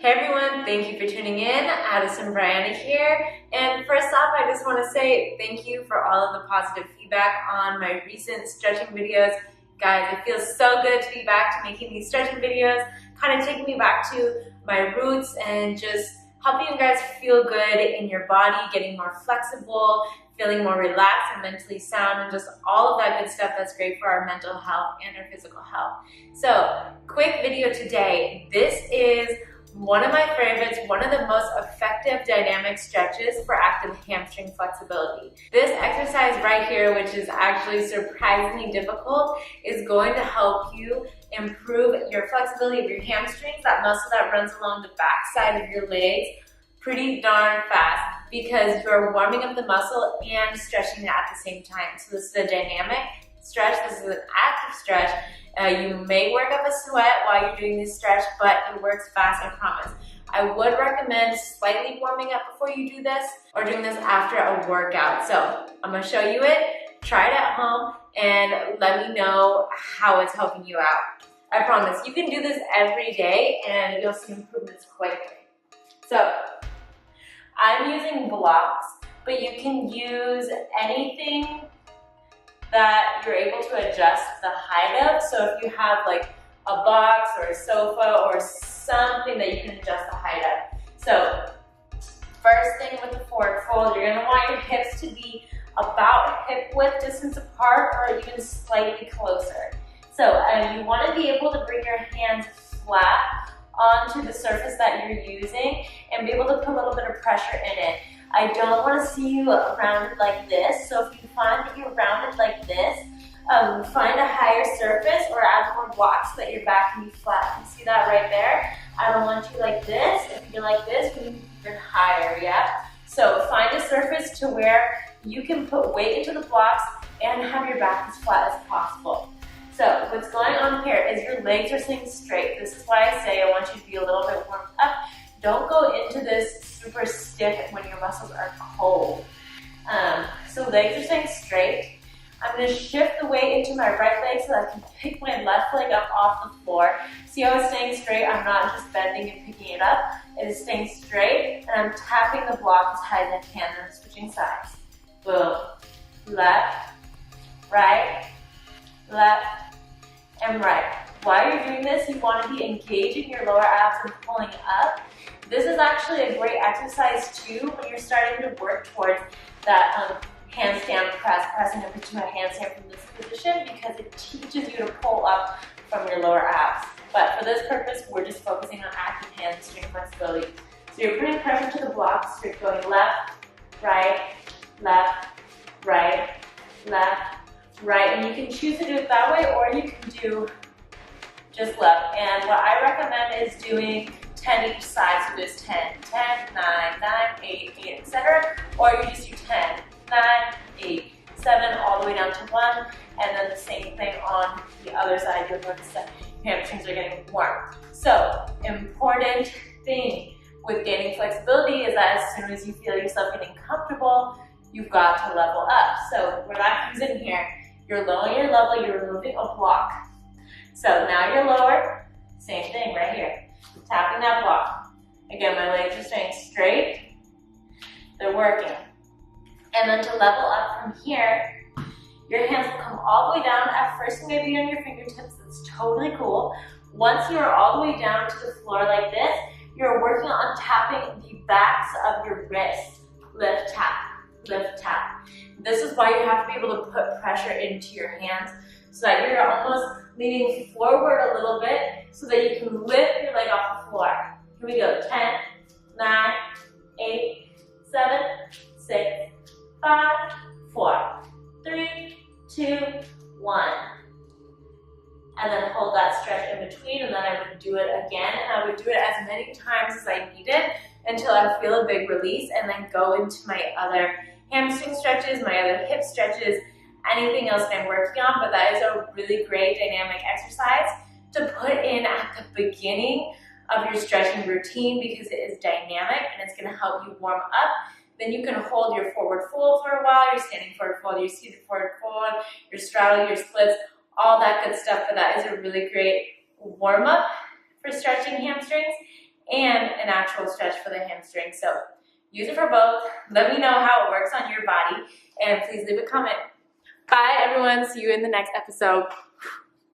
Hey everyone, thank you for tuning in. Adison Briana here. And first off, I just want to say thank you for all of the positive feedback on my recent stretching videos. Guys, it feels so good to be back to making these stretching videos, kind of taking me back to my roots and just helping you guys feel good in your body, getting more flexible, feeling more relaxed and mentally sound, and just all of that good stuff that's great for our mental health and our physical health. So, quick video today. This is one of my favorites, one of the most effective dynamic stretches for active hamstring flexibility. This exercise right here, which is actually surprisingly difficult, is going to help you improve your flexibility of your hamstrings, that muscle that runs along the back side of your legs, pretty darn fast because you're warming up the muscle and stretching it at the same time. So this is a dynamic stretch, this is an active stretch. You may work up a sweat while you're doing this stretch, but it works fast, I promise. I would recommend slightly warming up before you do this or doing this after a workout. So I'm gonna show you it, try it at home, and let me know how it's helping you out. I promise, you can do this every day and you'll see improvements quickly. So I'm using blocks, but you can use anything that you're able to adjust the height of. So if you have like a box or a sofa or something that you can adjust the height of. So first thing with the forward fold, you're gonna want your hips to be about hip width distance apart or even slightly closer. So you wanna be able to bring your hands flat onto the surface that you're using and be able to put a little bit of pressure in it. I don't want to see you rounded like this, so if you find that you're rounded like this, find a higher surface or add more blocks so that your back can be flat. You see that right there? I don't want you like this. If you're like this, we need even higher, yeah? So find a surface to where you can put weight into the blocks and have your back as flat as possible. So what's going on here is your legs are staying straight. This is why I say I want you to be a little bit warmed up. Don't go into this super stiff when your muscles are cold. So legs are staying straight. I'm going to shift the weight into my right leg so that I can pick my left leg up off the floor. See how it's staying straight? I'm not just bending and picking it up. It is staying straight, and I'm tapping the block as high as I can, and I'm switching sides. Boom. Left, right, left, and right. While you're doing this, you want to be engaging your lower abs and pulling up. This is actually a great exercise too when you're starting to work towards that handstand press, pressing up into a handstand from this position, because it teaches you to pull up from your lower abs. But for this purpose, we're just focusing on active hamstring flexibility. So you're putting pressure to the blocks, so you're going left, right, left, right, left, right, and you can choose to do it that way, or you can do just left. And what I recommend is doing 10 each side, so there's 10, 10, 9, 9, 8, 8, etc. Or you just do 10, 9, 8, 7, all the way down to 1, and then the same thing on the other side. You'll notice that your hamstrings are getting warm. So, important thing with gaining flexibility is that as soon as you feel yourself getting comfortable, you've got to level up. So, where that comes in here, you're lowering your level, you're removing a block. So now you're lower, same thing right here. Tapping that block. Again, my legs are staying straight. They're working. And then to level up from here, your hands will come all the way down. At first, you may be on your fingertips. That's totally cool. Once you are all the way down to the floor like this, you're working on tapping the backs of your wrists. Lift, tap, lift, tap. This is why you have to be able to put pressure into your hands so that you're almost leaning forward a little bit so that you can lift your leg off the floor. Here we go. 10, 9, 8, 7, 6, 5, 4, 3, 2, 1. And then hold that stretch in between, and then I would do it again, and I would do it as many times as I needed until I feel a big release, and then go into my other hamstring stretches, my other hip stretches, anything else that I'm working on. But that is a really great dynamic exercise to put in at the beginning of your stretching routine because it is dynamic and it's going to help you warm up. Then you can hold your forward fold for a while, your standing forward fold, your seated forward fold, your straddle, your splits, all that good stuff. But that is a really great warm up for stretching hamstrings. and an actual stretch for the hamstring. So use it for both. Let me know how it works on your body, and please leave a comment. Bye, everyone. See you in the next episode.